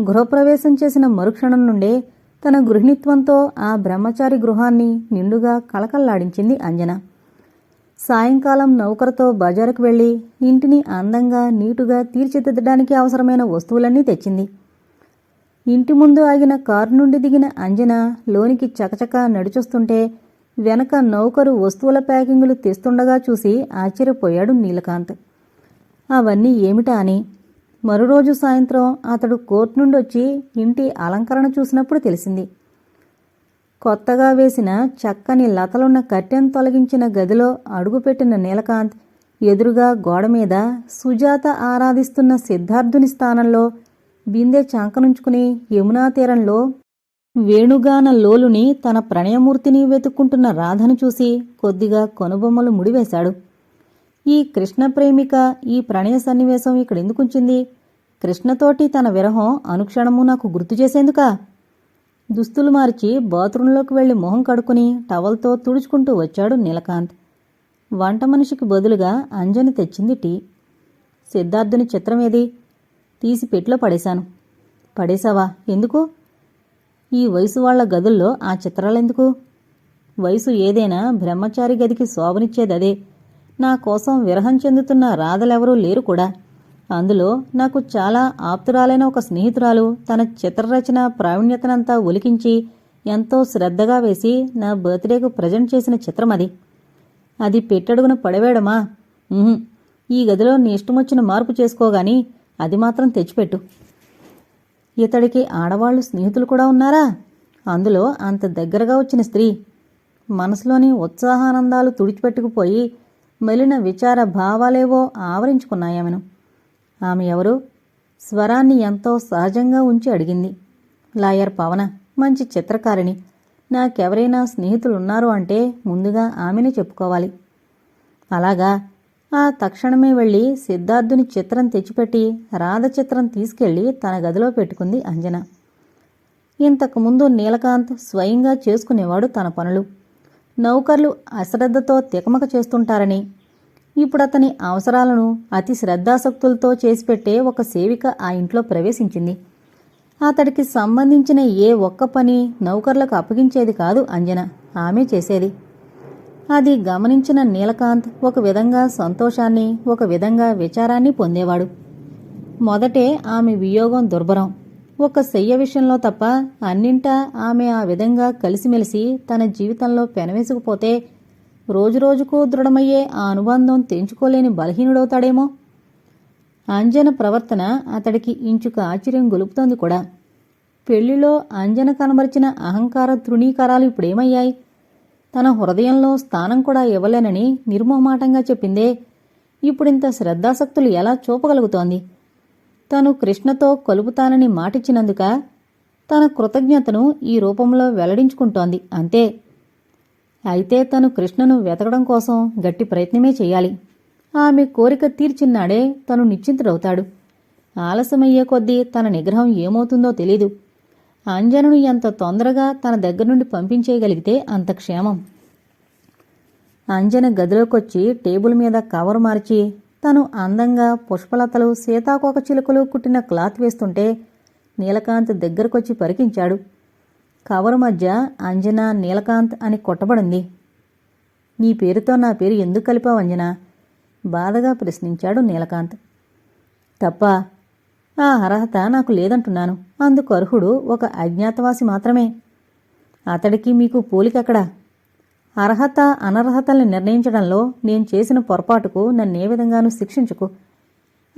గృహప్రవేశం చేసిన మరుక్షణం నుండే తన గృహిణిత్వంతో ఆ బ్రహ్మచారి గృహాన్ని నిండుగా కళకళ్లాడించింది అంజన. సాయంకాలం నౌకరుతో బజారుకు వెళ్లి ఇంటిని అందంగా నీటుగా తీర్చిదిద్దడానికి అవసరమైన వస్తువులన్నీ తెచ్చింది. ఇంటి ముందు ఆగిన కారు నుండి దిగిన అంజన లోనికి చకచకా నడిచొస్తుంటే వెనక నౌకరు వస్తువుల ప్యాకింగులు తెస్తుండగా చూసి ఆశ్చర్యపోయాడు నీలకాంత్. అవన్నీ ఏమిటా అని మరురోజు సాయంత్రం అతడు కోర్టు నుండి వచ్చి ఇంటి అలంకరణ చూసినప్పుడు తెలిసింది. కొత్తగా వేసిన చక్కని లతలున్న కట్టెను తొలగించిన గదిలో అడుగుపెట్టిన నీలకాంత్ ఎదురుగా గోడమీద సుజాత ఆరాధిస్తున్న సిద్ధార్థుని స్థానంలో బిందె చాంకనుంచుకుని యమునా తీరంలో వేణుగాన లోలుని తన ప్రణయమూర్తిని వెతుక్కుంటున్న రాధను చూసి కొద్దిగా కొనుబొమ్మలు ముడివేశాడు. ఈ కృష్ణ ప్రేమిక ఈ ప్రణయ సన్నివేశం ఇక్కడెందుకుంచింది? కృష్ణతోటి తన విరహం అనుక్షణము నాకు గుర్తు చేసేందుకా? దుస్తులు మార్చి బాత్రూంలోకి వెళ్లి మొహం కడుక్కుని టవల్తో తుడుచుకుంటూ వచ్చాడు నీలకాంత్. వంట మనిషికి బదులుగా అంజని తెచ్చింది టీ. సిద్ధార్థుని చిత్రమేది? తీసి పెట్లో పడేశాను. పడేశావా? ఎందుకు? ఈ వయసు వాళ్ల గదుల్లో ఆ చిత్రాలెందుకు? వయసు ఏదైనా బ్రహ్మచారి గదికి శోభనిచ్చేదదే. నా కోసం విరహం చెందుతున్న రాధలెవరూ లేరు కూడా. అందులో నాకు చాలా ఆప్తురాలైన ఒక స్నేహితురాలు తన చిత్రరచన ప్రావీణ్యతనంతా ఒలికించి ఎంతో శ్రద్ధగా వేసి నా బర్త్డేకు ప్రజెంట్ చేసిన చిత్రం అది. అది పెట్టడుగున పడవేయడమా? ఈ గదిలో నీ ఇష్టమొచ్చిన మార్పు చేసుకోగాని అది మాత్రం తెచ్చిపెట్టు. ఇతడికి ఆడవాళ్లు స్నేహితులు కూడా ఉన్నారా? అందులో అంత దగ్గరగా వచ్చిన స్త్రీ. మనసులోని ఉత్సాహానందాలు తుడిచిపెట్టుకుపోయి మలిన విచార భావాలేవో ఆవరించుకున్నాయామెను. ఆమె ఎవరు? స్వరాన్ని ఎంతో సహజంగా ఉంచి అడిగింది. లాయర్ పవన, మంచి చిత్రకారిణి. నాకెవరైనా స్నేహితులున్నారు అంటే ముందుగా ఆమెనే చెప్పుకోవాలి. అలాగా? ఆ తక్షణమే వెళ్లి సిద్ధార్థుని చిత్రం తెచ్చిపెట్టి రాధ చిత్రం తీసుకెళ్లి తన గదిలో పెట్టుకుంది అంజన. ఇంతకుముందు నీలకాంత్ స్వయంగా చేసుకునేవాడు తన పనులు. నౌకర్లు అశ్రద్ధతో తికమక చేస్తుంటారని, ఇప్పుడతని అవసరాలను అతి శ్రద్ధాసక్తులతో చేసిపెట్టే ఒక సేవిక ఆ ఇంట్లో ప్రవేశించింది. అతడికి సంబంధించిన ఏ ఒక్క పని నౌకర్లకు అప్పగించేది కాదు అంజన, ఆమె చేసేది. అది గమనించిన నీలకాంత్ ఒక విధంగా సంతోషాన్ని, ఒక విధంగా విచారాన్ని పొందేవాడు. మొదటే ఆమె వియోగం దుర్భరం. ఒక శయ్య విషయంలో తప్ప అన్నింటా ఆమె ఆ విధంగా కలిసిమెలిసి తన జీవితంలో పెనవేసుకుపోతే రోజురోజుకూ దృఢమయ్యే ఆ అనుబంధం తెంచుకోలేని బలహీనుడవుతాడేమో. అంజన ప్రవర్తన అతడికి ఇంచుక ఆశ్చర్యం గొలుపుతోంది కూడా. పెళ్లిలో అంజన కనబరిచిన అహంకార తృణీకారాలు ఇప్పుడేమయ్యాయి? తన హృదయంలో స్థానం కూడా ఇవ్వలేనని నిర్మోహమాటంగా చెప్పిందే ఇప్పుడింత శ్రద్ధాసక్తులు ఎలా చూపగలుగుతోంది? తను కృష్ణతో కలుపుతానని మాటిచ్చినందుక తన కృతజ్ఞతను ఈ రూపంలో వెల్లడించుకుంటోంది అంతే. అయితే తను కృష్ణను వెతకడం కోసం గట్టి ప్రయత్నమే చెయ్యాలి. ఆమె కోరిక తీర్చిన్నాడే తను నిశ్చింతుడవుతాడు. ఆలస్యమయ్యే కొద్దీ తన నిగ్రహం ఏమవుతుందో తెలీదు. అంజనను ఎంత తొందరగా తన దగ్గర నుండి పంపించేయగలిగితే అంత క్షేమం. అంజన గదిలోకొచ్చి టేబుల్ మీద కవర్ మార్చి తను అందంగా పుష్పలతలు, సీతాకోక చిలుకలు కుట్టిన క్లాత్ వేస్తుంటే నీలకాంత్ దగ్గరకొచ్చి పరికించాడు. కవరు మధ్య అంజన నీలకాంత్ అని కొట్టబడింది. నీ పేరుతో నా పేరు ఎందుకు కలిపావు అంజనా? బాధగా ప్రశ్నించాడు నీలకాంత్. తప్ప? ఆ అర్హత నాకు లేదంటున్నాను. అందుకు అర్హుడు ఒక అజ్ఞాతవాసి మాత్రమే. అతడికి మీకు పోలికెక్కడా? అర్హత అనర్హతల్ని నిర్ణయించడంలో నేను చేసిన పొరపాటుకు నన్నే విధంగానూ శిక్షించుకు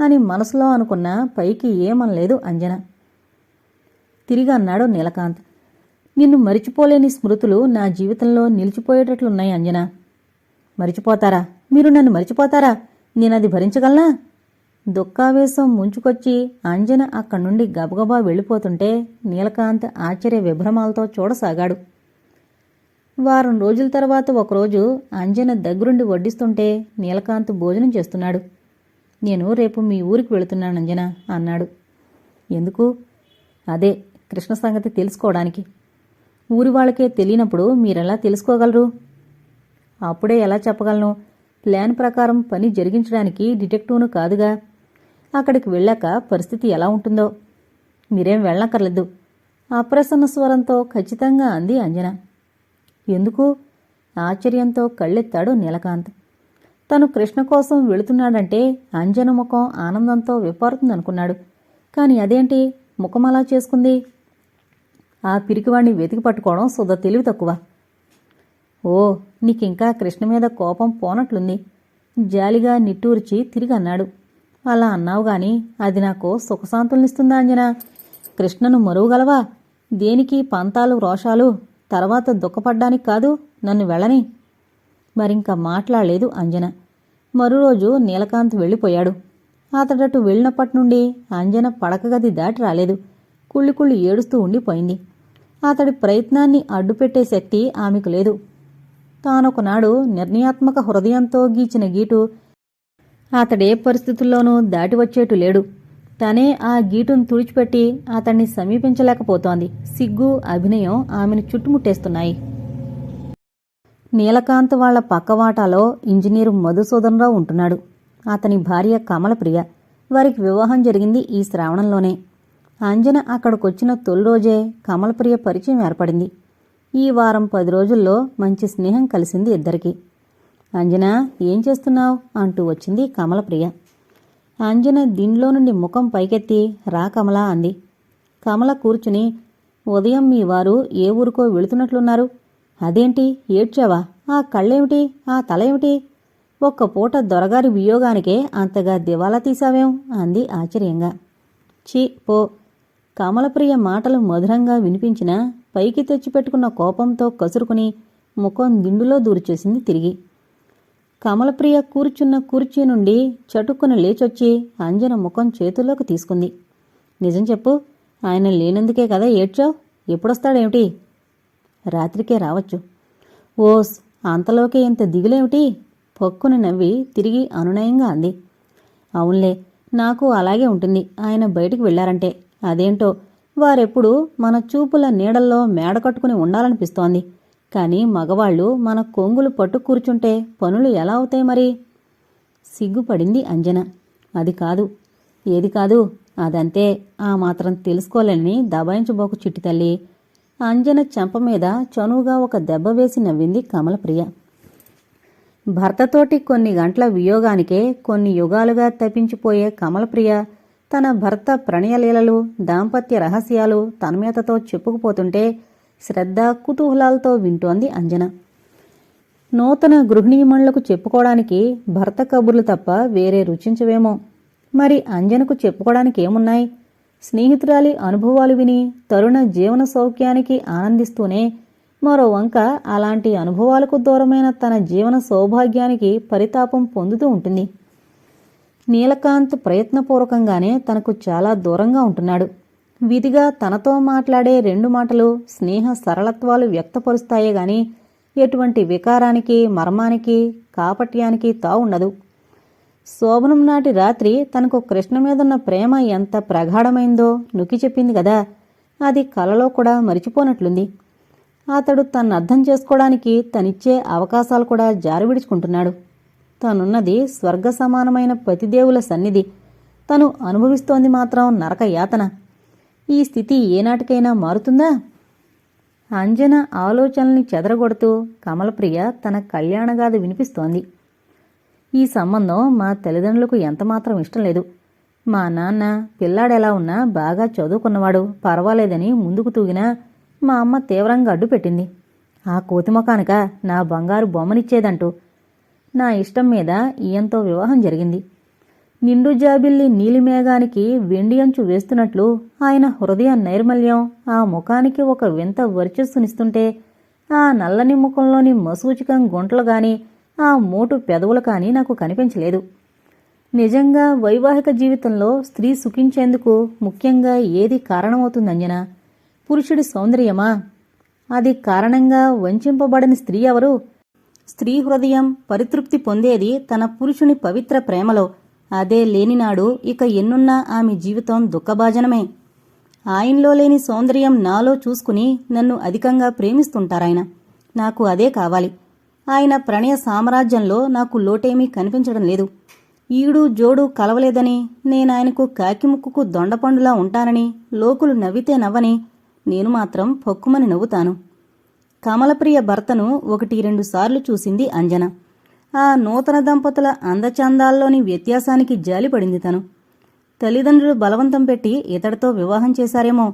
అని మనసులో అనుకున్న పైకి ఏమనలేదు అంజన. తిరిగి అన్నాడు నీలకాంత్. నిన్ను మరిచిపోలేని స్మృతులు నా జీవితంలో నిలిచిపోయేటట్లున్నాయి అంజన. మరిచిపోతారా? మీరు నన్ను మరిచిపోతారా? నేనది భరించగలనా? దుఃఖావేశం ముంచుకొచ్చి అంజన అక్కడి నుండి గబగబా వెళ్ళిపోతుంటే నీలకాంత్ ఆశ్చర్య విభ్రమాలతో చూడసాగాడు. వారం రోజుల తర్వాత ఒకరోజు అంజన దగ్గరుండి వడ్డిస్తుంటే నీలకాంత్ భోజనం చేస్తున్నాడు. నేను రేపు మీ ఊరికి వెళుతున్నాను అంజన అన్నాడు. ఎందుకు? అదే కృష్ణ సంగతి తెలుసుకోవడానికి. ఊరి వాళ్ళకే తెలియనప్పుడు మీరెలా తెలుసుకోగలరు? అప్పుడే ఎలా చెప్పగలను? ప్లాన్ ప్రకారం పని జరిగించడానికి డిటెక్టివ్ను కాదుగా. అక్కడికి వెళ్ళాక పరిస్థితి ఎలా ఉంటుందో. మీరేం వెళ్ళక్కర్లేదు అప్రసన్న స్వరంతో ఖచ్చితంగా అంది అంజన. ఎందుకు? ఆశ్చర్యంతో కళ్ళెత్తాడు నీలకాంత్. తను కృష్ణ కోసం వెళుతున్నాడంటే అంజన ముఖం ఆనందంతో విప్పారుతుందనుకున్నాడు. కాని అదేంటి ముఖమలా చేసుకుంది? ఆ పిరికివాణ్ణి వెతికి పట్టుకోవడం సుధ తెలివి తక్కువ. ఓ, నీకింకా కృష్ణ మీద కోపం పోనట్లుంది. జాలిగా నిట్టూర్చి తిరిగి అన్నాడు. అలా అన్నావు గాని అది నాకు సుఖశాంతుల్నిస్తుందా అంజనా? కృష్ణను మరువగలవా? దేనికి పంతాలు రోషాలు? తర్వాత దుఃఖపడ్డానికి కాదు, నన్ను వెళ్ళని. మరింక మాట్లాడలేదు అంజన. మరురోజు నీలకాంత్ వెళ్ళిపోయాడు. అతడటు వెళ్ళినప్పటినుండి అంజన పడకగది దాటి రాలేదు. కుళ్ళి ఏడుస్తూ ఉండిపోయింది. అతడి ప్రయత్నాన్ని అడ్డుపెట్టే శక్తి ఆమెకు లేదు. తానొకనాడు నిర్ణయాత్మక హృదయంతో గీచిన గీటు అతడే పరిస్థితుల్లోనూ దాటివచ్చేటు లేడు. తనే ఆ గీటును తుడిచిపెట్టి అతన్ని సమీపించలేకపోతోంది. సిగ్గు, అభినయం ఆమెను చుట్టుముట్టేస్తున్నాయి. నీలకాంత్ వాళ్ల పక్కవాటాలో ఇంజనీరు మధుసూదనరావు ఉంటున్నాడు. అతని భార్య కమలప్రియ. వారికి వివాహం జరిగింది ఈ శ్రావణంలోనే. అంజన అక్కడికొచ్చిన తొలి రోజే కమలప్రియ పరిచయం ఏర్పడింది. ఈ వారం 10 రోజుల్లో మంచి స్నేహం కలిసింది ఇద్దరికి. అంజనా, ఏం చేస్తున్నావు అంటూ వచ్చింది కమలప్రియ. అంజన దిండ్లో నుండి ముఖం పైకెత్తి రా కమలా అంది. కమల కూర్చుని, ఉదయం మీ వారు ఏ ఊరికో వెళుతున్నట్లున్నారు. అదేంటి ఏడ్చావా? ఆ కళ్ళేమిటి, ఆ తలేమిటి? ఒక్క పూట దొరగారి వియోగానికే అంతగా దివాలా తీశావేం అంది ఆశ్చర్యంగా. ఛీ పో. కమలప్రియ మాటలు మధురంగా వినిపించినా పైకి తెచ్చిపెట్టుకున్న కోపంతో కసురుకుని ముఖం దిండులో దూరిచేసింది తిరిగి. కమలప్రియ కూర్చున్న కుర్చీ నుండి చటుక్కున లేచొచ్చి అంజన ముఖం చేతుల్లోకి తీసుకుంది. నిజం చెప్పు, ఆయన లేనందుకే కదా ఏడ్చావు? ఎప్పుడొస్తాడేమిటి? రాత్రికే రావచ్చు. ఓస్, అంతలోకే ఇంత దిగులేమిటి? పొక్కుని నవ్వి తిరిగి అనునయంగా అంది. అవునులే, నాకు అలాగే ఉంటుంది ఆయన బయటికి వెళ్లారంటే. అదేంటో వారెప్పుడు మన చూపుల నీడల్లో మేడ కట్టుకుని ఉండాలనిపిస్తోంది. కాని మగవాళ్లు మన కొంగులు పట్టు కూర్చుంటే పనులు ఎలా అవుతాయి మరి? సిగ్గుపడింది అంజన. అది కాదు. ఏది కాదు? అదంతే. ఆ మాత్రం తెలుసుకోలేని దబాయించబోకు చిట్టి తల్లి. అంజన చెంప మీద చనువుగా ఒక దెబ్బ వేసి నవ్వింది కమలప్రియ. భర్తతోటి కొన్ని గంటల వియోగానికే కొన్ని యుగాలుగా తప్పించిపోయే కమలప్రియ తన భర్త ప్రణయలీలలు, దాంపత్య రహస్యాలు తన్మయతతో చెప్పుకుపోతుంటే శ్రద్ధ, కుతూహలాలతో వింటోంది అంజన. నూతన గృహిణీమణులకు చెప్పుకోవడానికి భర్త కబుర్లు తప్ప వేరే రుచించవేమో. మరి అంజనకు చెప్పుకోవడానికి ఏమున్నాయి? స్నేహితురాలి అనుభవాలు విని తరుణ జీవన సౌఖ్యానికి ఆనందిస్తూనే మరో వంక అలాంటి అనుభవాలకు దూరమైన తన జీవన సౌభాగ్యానికి పరితాపం పొందుతూ ఉంటుంది. నీలకాంత్ ప్రయత్నపూర్వకంగానే తనకు చాలా దూరంగా ఉంటున్నాడు. విధిగా తనతో మాట్లాడే 2 మాటలు స్నేహ సరళత్వాలు వ్యక్తపరుస్తాయే గాని ఎటువంటి వికారానికి, మర్మానికి, కాపట్యానికి తావుండదు. శోభనం నాటి రాత్రి తనకు కృష్ణ మీదున్న ప్రేమ ఎంత ప్రగాఢమైందో నొక్కి చెప్పింది కదా. అది కలలో కూడా మరిచిపోనట్లుంది. అతడు తన్నర్థం చేసుకోవడానికి తనిచ్చే అవకాశాలు కూడా జారవిడుచుకుంటున్నాడు. తనున్నది స్వర్గ సమానమైన పతిదేవుల సన్నిధి. తను అనుభవిస్తోంది మాత్రం నరక యాతన. ఈ స్థితి ఏనాటికైనా మారుతుందా? అంజన ఆలోచనల్ని చెదరగొడుతూ కమలప్రియ తన కళ్యాణగాథ వినిపిస్తోంది. ఈ సంబంధం మా తల్లిదండ్రులకు ఎంతమాత్రం ఇష్టం లేదు. మా నాన్న పిల్లాడెలా ఉన్నా బాగా చదువుకున్నవాడు, పర్వాలేదని ముందుకు తూగినా మా అమ్మ తీవ్రంగా అడ్డుపెట్టింది. ఆ కోతిమొఖానిక నా బంగారు బొమ్మనిచ్చేదంటూ. నా ఇష్టం మీద ఈయంతో వివాహం జరిగింది. నిండు జాబిల్లి నీలిమేఘానికి వెండి అంచు వేస్తున్నట్లు ఆయన హృదయ నైర్మల్యం ఆ ముఖానికి ఒక వింత వర్చస్సునిస్తుంటే ఆ నల్లని ముఖంలోని మసూచికం గుంటలు గాని ఆ మోటు పెదవులు కాని నాకు కనిపించలేదు. నిజంగా వైవాహిక జీవితంలో స్త్రీ సుఖించేందుకు ముఖ్యంగా ఏది కారణమవుతుందంజనా? పురుషుడి సౌందర్యమా? అది కారణంగా వంచింపబడని స్త్రీ ఎవరు? స్త్రీ హృదయం పరితృప్తి పొందేది తన పురుషుని పవిత్ర ప్రేమలో. అదే లేనినాడు ఇక ఎన్నున్నా ఆమె జీవితం దుఃఖభాజనమే. ఆయనలో లేని సౌందర్యం నాలో చూసుకుని నన్ను అధికంగా ప్రేమిస్తుంటారాయన. నాకు అదే కావాలి. ఆయన ప్రణయ సామ్రాజ్యంలో నాకు లోటేమీ కనిపించడం లేదు. ఈడు జోడు కలవలేదని, నేనాయనకు కాకిముక్కుకు దొండపండులా ఉంటానని లోకులు నవ్వితే నవ్వని, నేను మాత్రం పొక్కుమని నవ్వుతాను. కమలప్రియ భర్తను 1-2 సార్లు చూసింది అంజన. ఆ నూతన దంపతుల అందచందాల్లోని వ్యత్యాసానికి జాలిపడింది తను. తల్లిదండ్రులు బలవంతం పెట్టి ఇతడితో వివాహం చేశారేమో.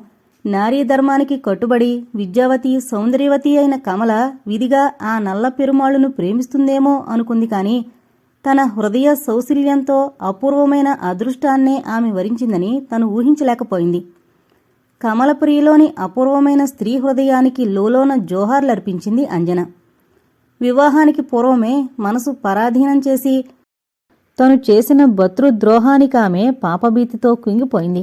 నారీ ధర్మానికి కట్టుబడి విద్యావతి, సౌందర్యవతి అయిన కమల విధిగా ఆ నల్ల పెరుమాళును ప్రేమిస్తుందేమో అనుకుంది. కాని తన హృదయ సౌశల్యంతో అపూర్వమైన అదృష్టాన్నే ఆమె వరించిందని తను ఊహించలేకపోయింది. కమలప్రియలోని అపూర్వమైన స్త్రీ హృదయానికి లోలోన జోహార్లర్పించింది అంజన. వివాహానికి పూర్వమే మనసు పరాధీనం చేసి తను చేసిన భర్తృద్రోహానికామె పాపభీతితో కుంగిపోయింది.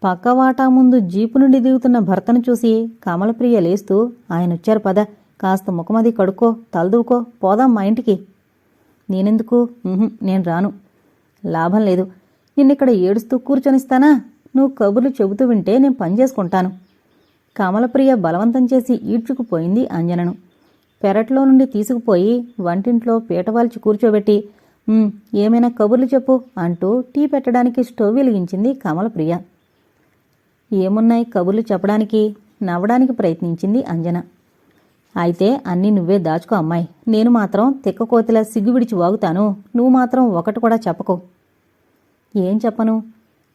పక్కవాటా ముందు జీపు నుండి దిగుతున్న భర్తను చూసి కమలప్రియ లేస్తూ, ఆయనొచ్చారు పద, కాస్త ముఖమది కడుక్కో, తలదూకో, పోదాం మా ఇంటికి. నేనెందుకు? నేను రాను. లాభం లేదు. నిన్నిక్కడ ఏడుస్తూ కూర్చొనిస్తానా? నువ్వు కబుర్లు చెబుతూ వింటే నేను పనిచేసుకుంటాను. కమలప్రియ బలవంతం చేసి ఈడ్చుకుపోయింది అంజనను. పెరట్లో నుండి తీసుకుపోయి వంటింట్లో పీటవాల్చి కూర్చోబెట్టి, ఏమైనా కబుర్లు చెప్పు అంటూ టీ పెట్టడానికి స్టవ్ వెలిగించింది కమలప్రియ. ఏమున్నాయి కబుర్లు చెప్పడానికి? నవ్వడానికి ప్రయత్నించింది అంజన. అయితే అన్నీ నువ్వే దాచుకో అమ్మాయి. నేను మాత్రం తిక్కకోతిలా సిగ్గు విడిచి వాగుతాను. నువ్వు మాత్రం ఒకటి కూడా చెప్పకు. ఏం చెప్పను?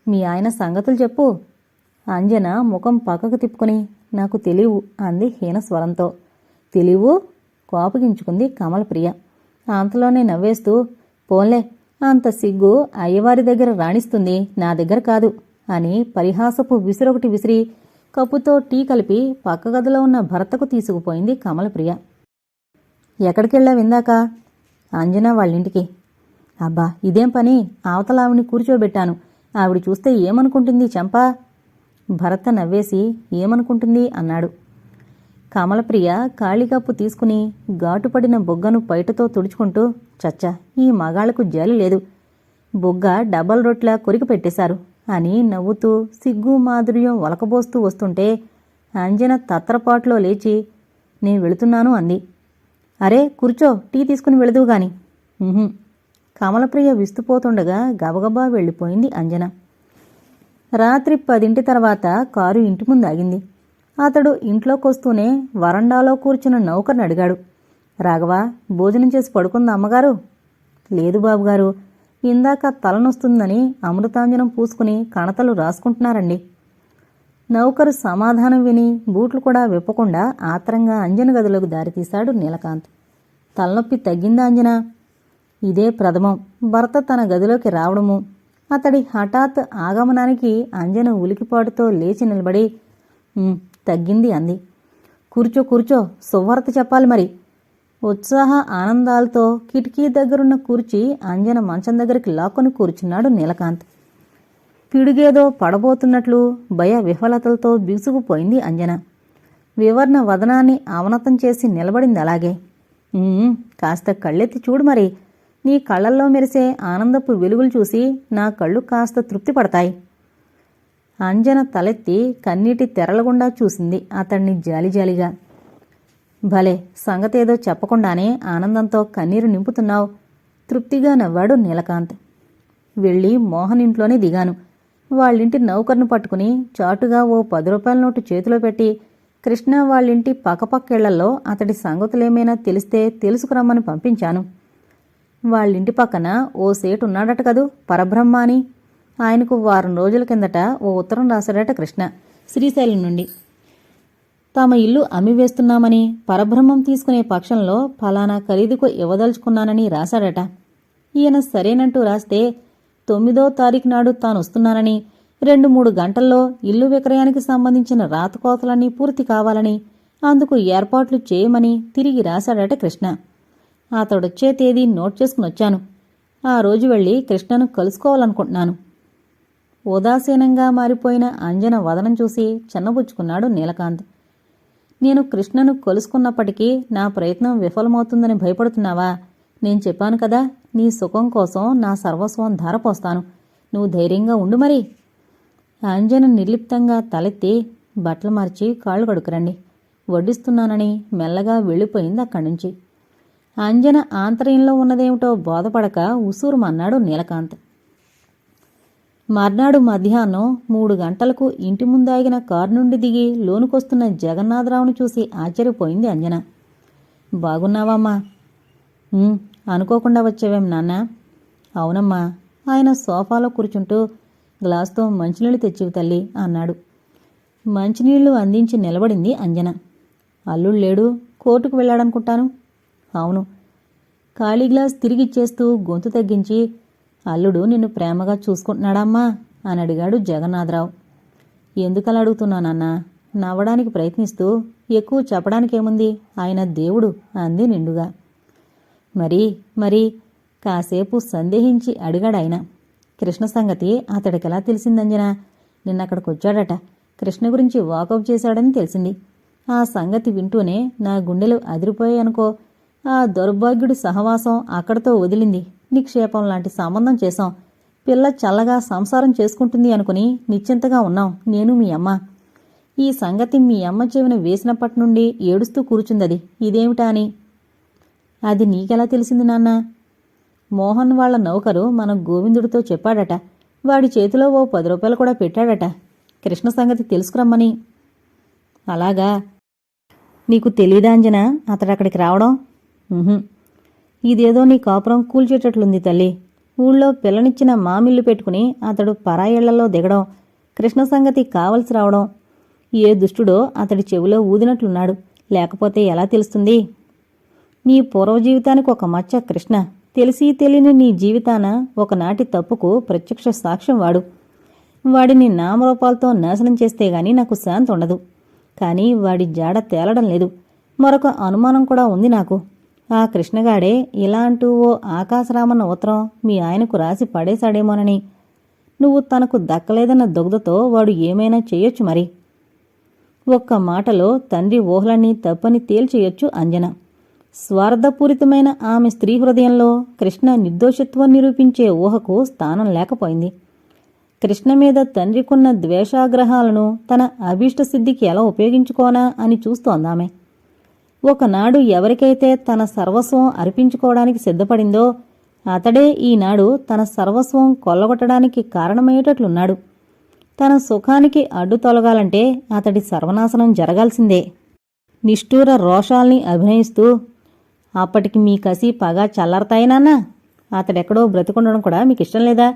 మీ ఆయన సంగతులు చెప్పు. అంజన ముఖం పక్కకు తిప్పుకుని, నాకు తెలియవు అంది హీనస్వరంతో. తెలివు? కోపగించుకుంది కమలప్రియ. అంతలోనే నవ్వేస్తూ, పోన్లే, అంత సిగ్గు అయ్యవారి దగ్గర రాణిస్తుంది, నా దగ్గర కాదు అని పరిహాసపు విసిరొకటి విసిరి కప్పుతో టీ కలిపి పక్క గదిలో ఉన్న భర్తకు తీసుకుపోయింది కమలప్రియ. ఎక్కడికెళ్ళావిందాక? అంజన వాళ్ళింటికి. అబ్బా, ఇదేం పని? అవతల ఆవిని కూర్చోబెట్టాను. ఆవిడ చూస్తే ఏమనుకుంటుంది చంపా? భరత నవ్వేసి, ఏమనుకుంటుంది అన్నాడు. కమలప్రియ ఖాళీకప్పు తీసుకుని ఘాటుపడిన బొగ్గను పైటతో తుడుచుకుంటూ, చచ్చా, ఈ మగాళ్లకు జాలి లేదు, బొగ్గ డబల్ రొట్లా కొరికి పెట్టేశారు అని నవ్వుతూ సిగ్గు మాధుర్యం వలకబోస్తూ వస్తుంటే అంజన తత్రపాట్లో లేచి, నేను వెళుతున్నాను అంది. అరే కూర్చో, టీ తీసుకుని వెళదువు గాని. కమలప్రియ విస్తుపోతుండగా గబగబా వెళ్ళిపోయింది అంజన. రాత్రి 10 తర్వాత కారు ఇంటి ముందు ఆగింది. అతడు ఇంట్లోకొస్తూనే వరండాలో కూర్చున్న నౌకర్ని అడిగాడు. రాఘవా, భోజనం చేసి పడుకుందా అమ్మగారు? లేదు బాబుగారు, ఇందాక తలనొస్తుందని అమృతాంజనం పూసుకుని కణతలు రాసుకుంటున్నారండి. నౌకరు సమాధానం విని బూట్లు కూడా విప్పకుండా ఆత్రంగా అంజన గదిలోకి దారితీశాడు నీలకాంత్. తలనొప్పి తగ్గిందా అంజన? ఇదే ప్రథమం భర్త తన గదిలోకి రావడము. అతడి హఠాత్ ఆగమనానికి అంజన ఉలికిపాటుతో లేచి నిలబడి, తగ్గింది అంది. కూర్చో కూర్చో, శుభవార్త చెప్పాలి మరి. ఉత్సాహ ఆనందాలతో కిటికీ దగ్గరున్న కూర్చి అంజన మంచం దగ్గరికి లాక్కొని కూర్చున్నాడు నీలకాంత్. పిడుగేదో పడబోతున్నట్లు భయ విహ్వలతలతో బిగుసుకుపోయింది అంజన. వివర్ణ వదనాన్ని అవనతం చేసి నిలబడింది అలాగే. కాస్త కళ్ళెత్తి చూడు మరి. నీ కళ్ళల్లో మెరిసే ఆనందపు వెలుగులు చూసి నా కళ్ళు కాస్త తృప్తి పడతాయి. అంజన తలెత్తి కన్నీటి తెరలగుండా చూసింది అతన్ని జాలిజాలిగా. భలే, సంగతేదో చెప్పకుండానే ఆనందంతో కన్నీరు నింపుతున్నావు. తృప్తిగా నవ్వాడు నీలకాంత్. వెళ్ళి మోహన్ ఇంట్లోనే దిగాను. వాళ్ళింటి నౌకర్ను పట్టుకుని చాటుగా ఓ 10 రూపాయల నోటు చేతిలో పెట్టి, కృష్ణ వాళ్ళింటి పక్కపక్కేళ్లలో అతడి సంగతులేమైనా తెలిస్తే తెలుసుకురమ్మని పంపించాను. వాళ్ళింటి పక్కన ఓ సేటున్నాడట కదూ, పరబ్రహ్మ అని. ఆయనకు వారం రోజుల కిందట ఓ ఉత్తరం రాశాడట కృష్ణ, శ్రీశైలం నుండి. తమ ఇల్లు అమ్మివేస్తున్నామని, పరబ్రహ్మం తీసుకునే పక్షంలో ఫలానా ఖరీదుకు ఇవ్వదలుచుకున్నానని రాశాడట. ఈయన సరేనంటూ రాస్తే 9వ తారీఖు నాడు తానొస్తున్నానని, 2-3 గంటల్లో ఇల్లు విక్రయానికి సంబంధించిన రాతకోతలన్నీ పూర్తి కావాలని, అందుకు ఏర్పాట్లు చేయమని తిరిగి రాశాడట కృష్ణ. అతడొచ్చే తేదీ నోట్ చేసుకునొచ్చాను. ఆ రోజు వెళ్ళి కృష్ణను కలుసుకోవాలనుకుంటున్నాను. ఉదాసీనంగా మారిపోయిన అంజన వదనం చూసి చిన్నబుచ్చుకున్నాడు నీలకాంత్. నేను కృష్ణను కలుసుకున్నప్పటికీ నా ప్రయత్నం విఫలమవుతుందని భయపడుతున్నావా? నేను చెప్పాను కదా, నీ సుఖం కోసం నా సర్వస్వం ధారపోస్తాను. నువ్వు ధైర్యంగా ఉండు మరి. అంజన నిర్లిప్తంగా తలెత్తి, బట్టలు మార్చి కాళ్ళు కడుకురండి, వడ్డిస్తున్నానని మెల్లగా వెళ్ళిపోయింది అక్కడి నుంచి. అంజన ఆంతర్యంలో ఉన్నదేమిటో బోధపడక ఉసూరుమన్నాడు నీలకాంత్. మర్నాడు మధ్యాహ్నం 3 గంటలకు ఇంటి ముందాగిన కారు నుండి దిగి లోనుకొస్తున్న జగన్నాథరావును చూసి ఆశ్చర్యపోయింది అంజన. బాగున్నావమ్మా? అనుకోకుండా వచ్చావేం నాన్నా? అవునమ్మా. ఆయన సోఫాలో కూర్చుంటూ గ్లాస్తో మంచినీళ్ళు తెచ్చివి తల్లి అన్నాడు. మంచినీళ్లు అందించి నిలబడింది అంజన. అల్లుడు లేడు, కోర్టుకు వెళ్ళాడనుకుంటాను. అవును. ఖాళీ గ్లాస్ తిరిగిచ్చేస్తూ గొంతు తగ్గించి, అల్లుడు నిన్ను ప్రేమగా చూసుకుంటున్నాడమ్మా అని అడిగాడు జగన్నాథరావు. ఎందుకలా అడుగుతున్నానన్నా? నవ్వడానికి ప్రయత్నిస్తూ, ఎక్కువ చెప్పడానికేముంది, ఆయన దేవుడు అంది నిండుగా. మరి కాసేపు సందేహించి అడిగాడాయన. కృష్ణ సంగతి అతడికెలా తెలిసిందంజనా? నిన్నక్కడికొచ్చాడట. కృష్ణ గురించి వాకౌట్ చేశాడని తెలిసింది. ఆ సంగతి వింటూనే నా గుండెలు అదిరిపోయాయనుకో. ఆ దౌర్భాగ్యుడి సహవాసం అక్కడితో వదిలింది. నిక్షేపం లాంటి సంబంధం చేశాం. పిల్ల చల్లగా సంసారం చేసుకుంటుంది అనుకుని నిశ్చింతగా ఉన్నాం నేను మీ అమ్మ. ఈ సంగతి మీ అమ్మ చెవిన వేసినప్పటి నుండి ఏడుస్తూ కూర్చుందది. ఇదేమిటా అని. అది నీకెలా తెలిసింది నాన్నా? మోహన్ వాళ్ల నౌకరు మన గోవిందుడితో చెప్పాడట. వాడి చేతిలో ఓ 10 రూపాయలు కూడా పెట్టాడట కృష్ణ సంగతి తెలుసుకురమ్మని. అలాగా? నీకు తెలీదాంజనా అతడక్కడికి రావడం? ఇదేదో నీ కాపురం కూల్చేటట్లుంది తల్లి. ఊళ్ళో పిల్లనిచ్చిన మామిల్లు పెట్టుకుని అతడు పరాయిళ్లలో దిగడం, కృష్ణ సంగతి కావలసి రావడం, ఏ దుష్టుడో అతడి చెవిలో ఊదినట్లున్నాడు. లేకపోతే ఎలా తెలుస్తుంది? నీ పూర్వ జీవితానికి ఒక మచ్చ కృష్ణ. తెలిసి తెలియని నీ జీవితాన ఒకనాటి తప్పుకు ప్రత్యక్ష సాక్ష్యం వాడు. వాడిని నామరూపాలతో నాశనం చేస్తే గాని నాకు శాంతి ఉండదు. కానీ వాడి జాడ తేలడం లేదు. మరొక అనుమానం కూడా ఉంది నాకు. ఆ కృష్ణగాడే ఇలా అంటూ ఓ ఆకాశరామన్న ఉత్తరం మీ ఆయనకు రాసి పడేశాడేమోనని. నువ్వు తనకు దక్కలేదన్న దుగ్ధతో వాడు ఏమైనా చెయ్యొచ్చు మరి. ఒక్క మాటలో తండ్రి ఊహలన్నీ తప్పని తేల్చేయొచ్చు అంజన. స్వార్థపూరితమైన ఆమె స్త్రీ హృదయంలో కృష్ణ నిర్దోషిత్వం నిరూపించే ఊహకు స్థానం లేకపోయింది. కృష్ణ మీద తండ్రికున్న ద్వేషాగ్రహాలను తన అభీష్టసిద్ధికి ఎలా ఉపయోగించుకోనా అని చూస్తోందామె. ఒకనాడు ఎవరికైతే తన సర్వస్వం అర్పించుకోవడానికి సిద్ధపడిందో అతడే ఈనాడు తన సర్వస్వం కొల్లగొట్టడానికి కారణమయ్యేటట్లున్నాడు. తన సుఖానికి అడ్డు తొలగాలంటే అతడి సర్వనాశనం జరగాల్సిందే. నిష్ఠూర రోషాల్ని అభినయిస్తూ, అప్పటికి మీ కసి పగ చల్లారతాయి నాన్నా? అతడెక్కడో బ్రతికుండడం కూడా మీకిష్టం లేదా?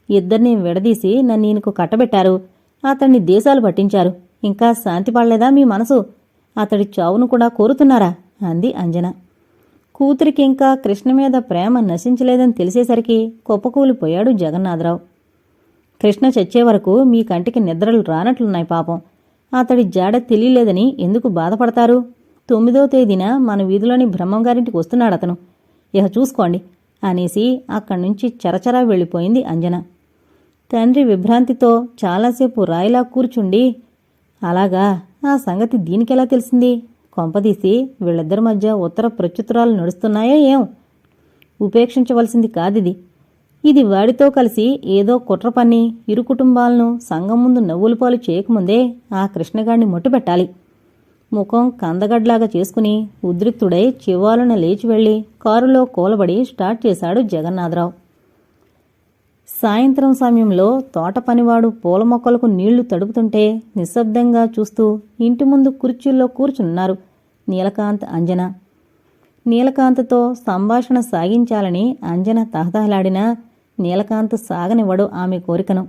ఇద్దరిని విడదీసి నన్ను ఈయనకు కట్టబెట్టారు. అతన్ని దేశాలు పట్టించారు. ఇంకా శాంతి పడలేదా మీ మనసు? అతడి చావును కూడా కోరుతున్నారా అంది అంజన. కూతురికి ఇంకా కృష్ణ మీద ప్రేమ నశించలేదని తెలిసేసరికి కుప్పకూలిపోయాడు జగన్నాథరావు. కృష్ణ చచ్చే వరకు మీ కంటికి నిద్రలు రానట్లున్నాయి పాపం. అతడి జాడ తెలియలేదని ఎందుకు బాధపడతారు? 9వ తేదీన మన వీధిలోని బ్రహ్మంగారింటికి వస్తున్నాడతను. ఇహ చూసుకోండి అనేసి అక్కడ్నుంచి చరచరా వెళ్ళిపోయింది అంజన. తండ్రి విభ్రాంతితో చాలాసేపు రాయిలా కూర్చుండి, అలాగా, ఆ సంగతి దీనికెలా తెలిసింది? కొంపదీసి వీళ్ళిద్దరి మధ్య ఉత్తర ప్రత్యుత్తరాలు నడుస్తున్నాయో ఏం? ఉపేక్షించవలసింది కాదిది. ఇది వాడితో కలిసి ఏదో కుట్ర పన్ని ఇరు కుటుంబాలను సంఘం ముందు నవ్వులపాలు చేయకముందే ఆ కృష్ణగాడిని ముట్టుపెట్టాలి. ముఖం కందగడ్లాగా చేసుకుని ఉద్రిక్తుడై చివాలున లేచి వెళ్లి కారులో కూలబడి స్టార్ట్ చేశాడు జగన్నాథరావు. సాయంత్రం సమయంలో తోట పనివాడు పూల మొక్కలకు నీళ్లు తడుపుతుంటే నిశ్శబ్దంగా చూస్తూ ఇంటి ముందు కుర్చీల్లో కూర్చున్నారు నీలకాంత్, అంజన. నీలకాంత్తో సంభాషణ సాగించాలని అంజన తహతహలాడినా నీలకాంత్ సాగనివ్వడు ఆమె కోరికను.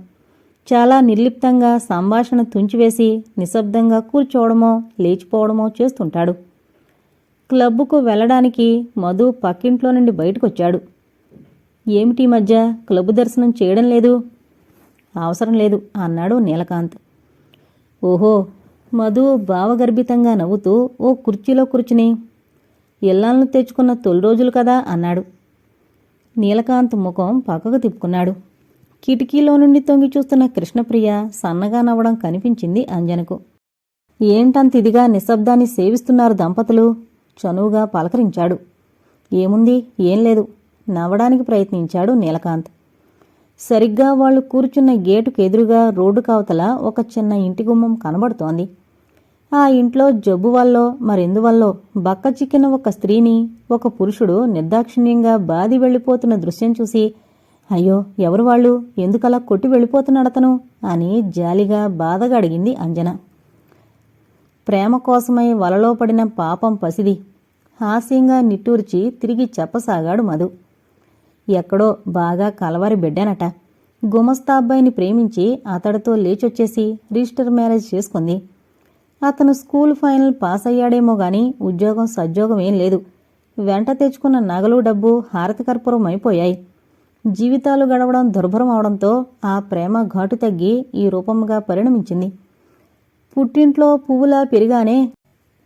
చాలా నిర్లిప్తంగా సంభాషణ తుంచివేసి నిశ్శబ్దంగా కూర్చోవడమో లేచిపోవడమో చేస్తుంటాడు. క్లబ్బుకు వెళ్లడానికి మధు పక్కింట్లో నుండి బయటకొచ్చాడు. ఏమిటి మధ్య క్లబ్బు దర్శనం చేయడం లేదు? అవసరం లేదు అన్నాడు నీలకాంత్. ఓహో, మధు భావగర్భితంగా నవ్వుతూ ఓ కుర్చీలో కూర్చుని, ఇల్లాలను తెచ్చుకున్న తొలి రోజులు కదా అన్నాడు. నీలకాంత్ ముఖం పక్కకు తిప్పుకున్నాడు. కిటికీలో నుండి తొంగి చూస్తున్న కృష్ణప్రియ సన్నగా నవ్వడం కనిపించింది అంజనకు. ఏంటంత ఇదిగా నిశ్శబ్దాన్ని సేవిస్తున్నారు దంపతులు? చనువుగా పలకరించాడు. ఏముంది, ఏం లేదు నవ్వడానికి ప్రయత్నించాడు నీలకాంత్. సరిగ్గా వాళ్లు కూర్చున్న గేటుకు ఎదురుగా రోడ్డు కావతల ఒక చిన్న ఇంటి గుమ్మం కనబడుతోంది. ఆ ఇంట్లో జబ్బు వల్లో మరెందువల్లో బక్క చిక్కిన ఒక స్త్రీని ఒక పురుషుడు నిర్దాక్షిణ్యంగా బాది వెళ్ళిపోతున్న దృశ్యం చూసి, అయ్యో ఎవరు వాళ్ళు, ఎందుకలా కొట్టి వెళ్ళిపోతున్నాడతను అని జాలిగా బాధగా అడిగింది అంజన. ప్రేమ కోసమై వలలో పడిన పాపం పసిది హాస్యంగా నిట్టూర్చి తిరిగి చెప్పసాగాడు మధు. ఎక్కడో బాగా కలవారి బిడ్డానట. గుమస్తా అబ్బాయిని ప్రేమించి అతడితో లేచొచ్చేసి రిజిస్టర్ మ్యారేజ్ చేసుకుంది. అతను స్కూల్ ఫైనల్ పాస్ అయ్యాడేమో గాని ఉద్యోగం సద్యోగం ఏం లేదు. వెంట తెచ్చుకున్న నగలు డబ్బు హారతి కర్పూరం అయిపోయాయి. జీవితాలు గడవడం దుర్భరం అవడంతో ఆ ప్రేమ ఘాటు తగ్గి ఈ రూపంగా పరిణమించింది. పుట్టింట్లో పువ్వులా పెరిగానే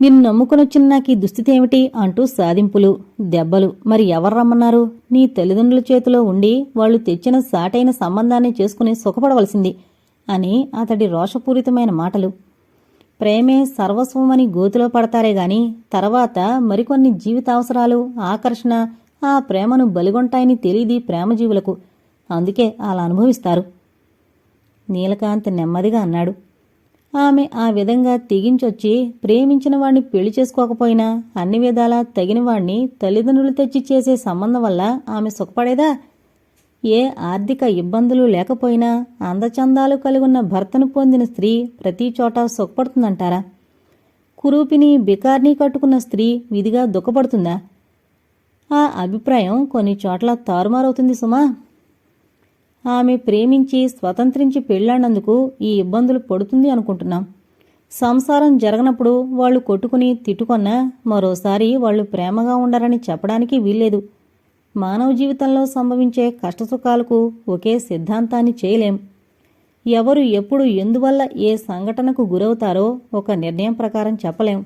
నిన్ను నమ్ముకునొచ్చిన నాకీ దుస్థితి ఏమిటి అంటూ సాధింపులు, దెబ్బలు. మరి ఎవరు రమ్మన్నారు? నీ తల్లిదండ్రుల చేతిలో ఉండి వాళ్లు తెచ్చిన సాటైన సంబంధాన్ని చేసుకుని సుఖపడవలసింది అని అతడి రోషపూరితమైన మాటలు. ప్రేమే సర్వస్వమని గోతిలో పడతారే గాని తర్వాత మరికొన్ని జీవితావసరాలు, ఆకర్షణ ఆ ప్రేమను బలిగొంటాయని తెలియది ప్రేమజీవులకు. అందుకే అలా అనుభవిస్తారు. నీలకాంత్ నెమ్మదిగా అన్నాడు. ఆమె ఆ విధంగా తెగించొచ్చి ప్రేమించిన వాణ్ణి పెళ్లి చేసుకోకపోయినా అన్ని విధాలా తగిన వాణ్ణి తల్లిదండ్రులు తెచ్చి చేసే సంబంధం వల్ల ఆమె సుఖపడేదా? ఏ ఆర్థిక ఇబ్బందులు లేకపోయినా అందచందాలు కలిగున్న భర్తను పొందిన స్త్రీ ప్రతి చోట సుఖపడుతుందంటారా? కురూపిని బికార్నీ కట్టుకున్న స్త్రీ విధిగా దుఃఖపడుతుందా? ఆ అభిప్రాయం కొన్ని చోట్ల తారుమారవుతుంది సుమా. ఆమె ప్రేమించి స్వతంత్రించి పెళ్లాడినందుకు ఈ ఇబ్బందులు పడుతుంది అనుకుంటున్నాం. సంసారం జరగనప్పుడు వాళ్లు కొట్టుకుని తిట్టుకొన్నా మరోసారి వాళ్లు ప్రేమగా ఉండరని చెప్పడానికి వీల్లేదు. మానవ జీవితంలో సంభవించే కష్టసుఖాలకు ఒకే సిద్ధాంతాన్ని చేయలేం. ఎవరు ఎప్పుడు ఎందువల్ల ఏ సంఘటనకు గురవుతారో ఒక నిర్ణయం ప్రకారం చెప్పలేం.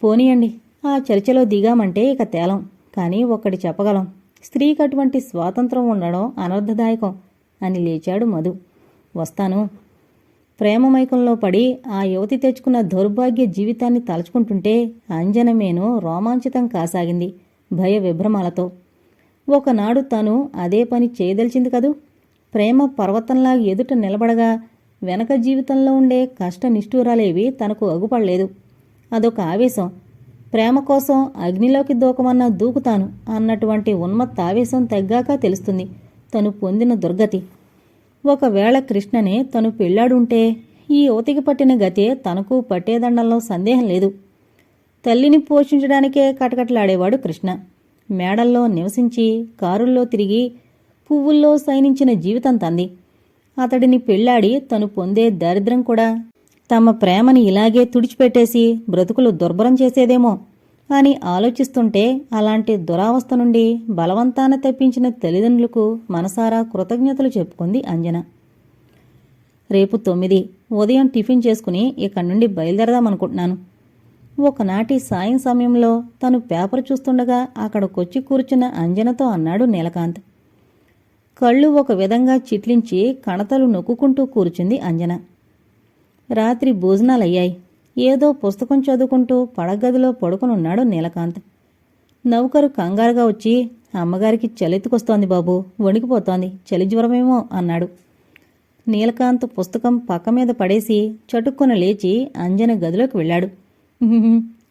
పోనీయండి, ఆ చర్చలో దిగామంటే ఇక తేలం. కానీ ఒక్కటి చెప్పగలం, స్త్రీకి అటువంటి స్వాతంత్రం ఉండడం అనర్థదాయకం అని లేచాడు మధు. వస్తాను. ప్రేమమైకంలో పడి ఆ యువతి తెచ్చుకున్న దౌర్భాగ్య జీవితాన్ని తలుచుకుంటుంటే అంజనమేను రోమాంచితం కాసాగింది భయ విభ్రమాలతో. ఒకనాడు తను అదే పని చేయదలిచింది కదూ. ప్రేమ పర్వతంలా ఎదుట నిలబడగా వెనక జీవితంలో ఉండే కష్ట నిష్ఠూరాలేవి తనకు అగుపడలేదు. అదొక ఆవేశం. ప్రేమ కోసం అగ్నిలోకి దూకమన్నా దూకుతాను అన్నటువంటి ఉన్మత్త ఆవేశం తగ్గాక తెలుస్తుంది తను పొందిన దుర్గతి. ఒకవేళ కృష్ణనే తను పెళ్లాడుంటే ఈ యువతికి పట్టిన గతే తనకు పట్టేదండంలో సందేహం లేదు. తల్లిని పోషించడానికే కటకట్లాడేవాడు కృష్ణ. మేడల్లో నివసించి కారుల్లో తిరిగి పువ్వుల్లో సైనించిన జీవితం తంది. అతడిని పెళ్లాడి తను పొందే దారిద్ర్యం కూడా తమ ప్రేమని ఇలాగే తుడిచిపెట్టేసి బ్రతుకులు దుర్భరం చేసేదేమో అని ఆలోచిస్తుంటే అలాంటి దురావస్థ నుండి బలవంతాన తప్పించిన తల్లిదండ్రులకు మనసారా కృతజ్ఞతలు చెప్పుకుంది అంజన. రేపు 9 ఉదయం టిఫిన్ చేసుకుని ఇక్కడి నుండి బయలుదేరదామనుకుంటున్నాను. ఒకనాటి సాయం సమయంలో తను పేపర్ చూస్తుండగా అక్కడికొచ్చి కూర్చున్న అంజనతో అన్నాడు నీలకాంత్. కళ్ళు ఒక విధంగా చిట్లించి కణతలు నొక్కుంటూ కూర్చుంది అంజన. రాత్రి భోజనాలయ్యాయి. ఏదో పుస్తకం చదువుకుంటూ పడగదిలో పడుకునున్నాడు నీలకాంత్. నౌకరు కంగారుగా వచ్చి, అమ్మగారికి చలెత్తుకొస్తోంది బాబూ, వణికిపోతోంది, చలి జ్వరమేమో అన్నాడు. నీలకాంత్ పుస్తకం పక్క మీద పడేసి చటుక్కున లేచి అంజన గదిలోకి వెళ్ళాడు.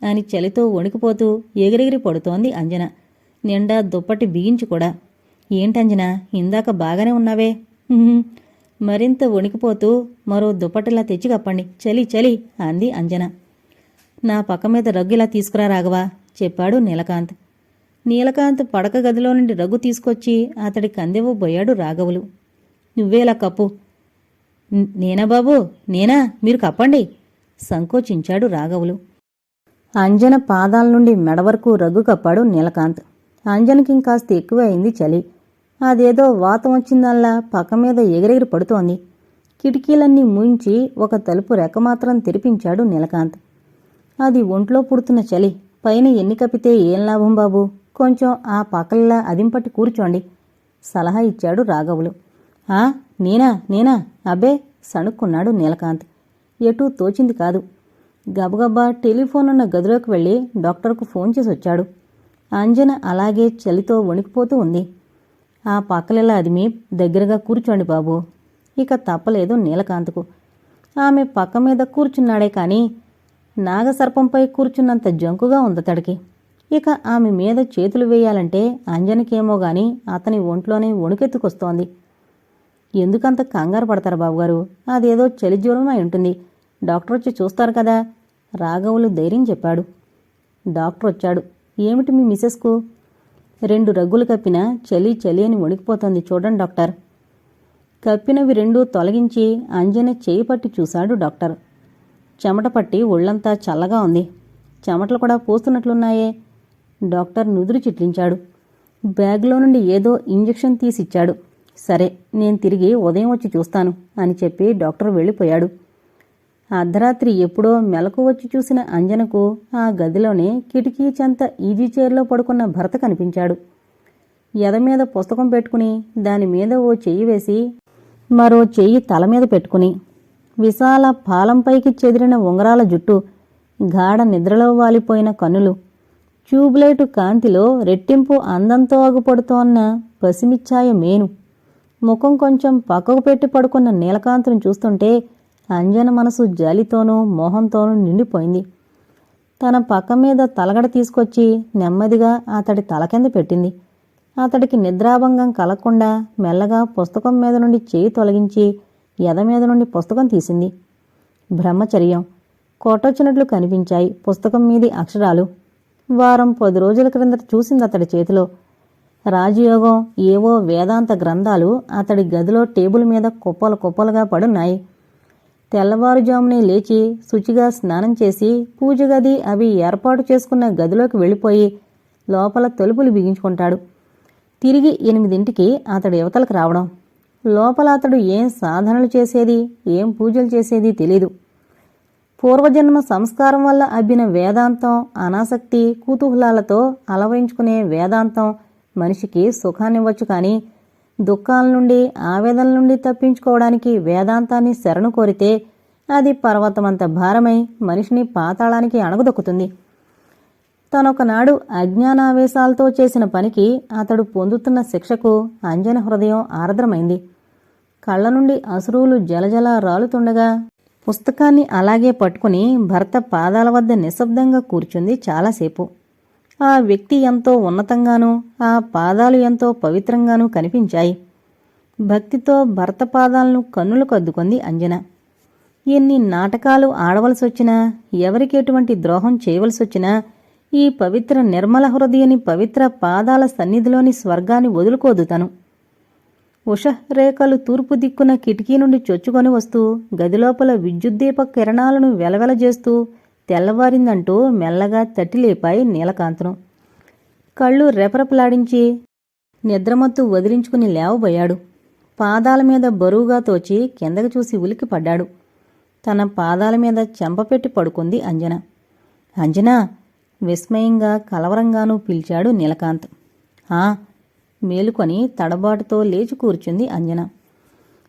అని చలితో వణికిపోతూ ఎగిరెగిరి పడుతోంది అంజన, నిండా దుప్పటి బిగించి కూడా. ఏంటంజన, ఇందాక బాగానే ఉన్నావే? మరింత వణికిపోతూ మరో దుప్పటిలా తెచ్చి కప్పండి, చలి చలి అంది అంజన. నా పక్క మీద రగ్గులా తీసుకురా రాఘవా చెప్పాడు నీలకాంత్. నీలకాంత్ పడక గదిలో నుండి రగ్గు తీసుకొచ్చి అతడి కందెవ్వబోయాడు రాఘవులు. నువ్వేలా కప్పు. నేనా బాబూ, నేనా, మీరు కప్పండి సంకోచించాడు రాఘవులు. అంజన పాదాల నుండి మెడ వరకు రగ్గు కప్పాడు నీలకాంత్. అంజనకింకాస్త ఎక్కువ అయింది చలి. అదేదో వాతం వచ్చిందల్లా పక్క మీద ఎగిరెగిరి పడుతోంది. కిటికీలన్నీ మూయించి ఒక తలుపు రెక్క మాత్రం తెరిపించాడు నీలకాంత్. అది ఒంట్లో పుడుతున్న చలి, పైన ఎన్ని కప్పితే ఏం లాభం బాబూ, కొంచెం ఆ పక్కల్లా అదింపట్టి కూర్చోండి సలహా ఇచ్చాడు రాఘవులు. ఆ నేనా నేనా అబ్బే సణుక్కున్నాడు నీలకాంత్. ఎటూ తోచింది కాదు. గబగబా టెలిఫోన్ ఉన్న గదిలోకి వెళ్లి డాక్టర్కు ఫోన్ చేసి వచ్చాడు. అంజన అలాగే చలితో వణికిపోతూ ఉంది. ఆ పక్కలెలా అదిమి దగ్గరగా కూర్చోండి బాబూ. ఇక తప్పలేదు నీలకాంత్కు. ఆమె పక్క మీద కూర్చున్నాడే కాని నాగసర్పంపై కూర్చున్నంత జంకుగా ఉందతడికి. ఇక ఆమె మీద చేతులు వేయాలంటే అంజనకేమో గాని అతని ఒంట్లోనే వణుకెత్తుకొస్తోంది. ఎందుకంత కంగారు పడతారు బాబుగారు? అదేదో చలిజ్వరం అయి ఉంటుంది. డాక్టర్ వచ్చి చూస్తారు కదా, రాఘవులు ధైర్యం చెప్పాడు. డాక్టర్ వచ్చాడు. ఏమిటి మీ మిసెస్కు? 2 రగ్గులు కప్పినా చలి చలి అని వణికిపోతోంది చూడండి డాక్టర్. కప్పినవి 2 తొలగించి అంజన చేయి పట్టి చూశాడు డాక్టర్. చెమట పట్టి ఒళ్లంతా చల్లగా ఉంది. చెమటలు కూడా పోస్తున్నట్లున్నాయే. డాక్టర్ నుదురు చిట్లించాడు. బ్యాగ్లో నుండి ఏదో ఇంజెక్షన్ తీసిచ్చాడు. సరే, నేను తిరిగి ఉదయం వచ్చి చూస్తాను అని చెప్పి డాక్టర్ వెళ్ళిపోయాడు. అర్ధరాత్రి ఎప్పుడో మెలకు వచ్చి చూసిన అంజనకు ఆ గదిలోనే కిటికీ చెంత ఈజీ చైర్లో పడుకున్న భర్త కనిపించాడు. ఎదమీద పుస్తకం పెట్టుకుని దానిమీద ఓ చెయ్యి వేసి మరో చెయ్యి తలమీద పెట్టుకుని, విశాల పాలంపైకి చెదిరిన ఉంగరాల జుట్టు, గాఢ నిద్రలో వాలిపోయిన కన్నులు, ట్యూబ్లైటు కాంతిలో రెట్టింపు అందంతో అగుపడుతోన్న పసిమిచ్చాయ మేను, ముఖం కొంచెం పక్కకు పెట్టి పడుకున్న నీలకాంతును చూస్తుంటే అంజన మనసు జాలితోనూ మోహంతోనూ నిండిపోయింది. తన పక్క మీద తలగడ తీసుకొచ్చి నెమ్మదిగా అతడి తల కింద పెట్టింది. అతడికి నిద్రాభంగం కలగకుండా మెల్లగా పుస్తకం మీద నుండి చేయి తొలగించి ఎదమీద నుండి పుస్తకం తీసింది. బ్రహ్మచర్యం కొట్టొచ్చినట్లు కనిపించాయి పుస్తకం మీది అక్షరాలు. వారం 10 రోజుల క్రిందట చూసింది అతడి చేతిలో. రాజయోగం ఏవో వేదాంత గ్రంథాలు అతడి గదిలో టేబుల్ మీద కుప్పలు కుప్పలుగా పడున్నాయి. తెల్లవారుజామునే లేచి శుచిగా స్నానం చేసి పూజగది అవి ఏర్పాటు చేసుకున్న గదిలోకి వెళ్ళిపోయి లోపల తలుపులు బిగించుకుంటాడు. తిరిగి 8ంటికి అతడు యువతలకు రావడం. లోపల అతడు ఏం సాధనలు చేసేది, ఏం పూజలు చేసేది తెలీదు. పూర్వజన్మ సంస్కారం వల్ల అబ్బిన వేదాంతం, అనాసక్తి కుతూహలాలతో అలవరించుకునే వేదాంతం మనిషికి సుఖాన్నివ్వచ్చు కానీ దుఃఖాల నుండి ఆవేదనల నుండి తప్పించుకోవడానికి వేదాంతాన్ని శరణు కోరితే అది పర్వతమంత భారమై మనిషిని పాతాళానికి అణగదొక్కుతుంది. తనొకనాడు అజ్ఞానావేశాలతో చేసిన పనికి అతడు పొందుతున్న శిక్షకు అంజన హృదయం ఆర్ద్రమైంది. కళ్ల నుండి అశ్రువులు జలజల రాలుతుండగా పుస్తకాన్ని అలాగే పట్టుకుని భర్త పాదాల వద్ద నిశ్శబ్దంగా కూర్చుంది చాలాసేపు. ఆ వ్యక్తి ఎంతో ఉన్నతంగానూ ఆ పాదాలు ఎంతో పవిత్రంగానూ కనిపించాయి. భక్తితో భర్త పాదాలను కన్నులకు అద్దుకుంది అంజన. ఎన్ని నాటకాలు ఆడవలసొచ్చినా, ఎవరికి ఎటువంటి ద్రోహం చేయవలసొచ్చినా ఈ పవిత్ర నిర్మల హృదయని పవిత్ర పాదాల సన్నిధిలోని స్వర్గాన్ని వదులుకోదు తను. ఉషఃరేఖలు తూర్పు దిక్కున కిటికీ నుండి చొచ్చుకొని వస్తూ గదిలోపల విద్యుద్దీప కిరణాలను వెలవెలజేస్తూ తెల్లవారిందంటూ మెల్లగా తట్టిలేపాయి నీలకాంతను. కళ్ళు రెపరెపలాడించి నిద్రమత్తు వదిలించుకుని లేవబోయాడు. పాదాల మీద బరువుగా తోచి కిందకు చూసి ఉలిక్కిపడ్డాడు. తన పాదాల మీద చెంపపెట్టి పడుకుంది అంజన. అంజనా! విస్మయంగా కలవరంగానూ పిలిచాడు నీలకాంత్. మేలుకొని తడబాటుతో లేచి కూర్చుంది అంజన.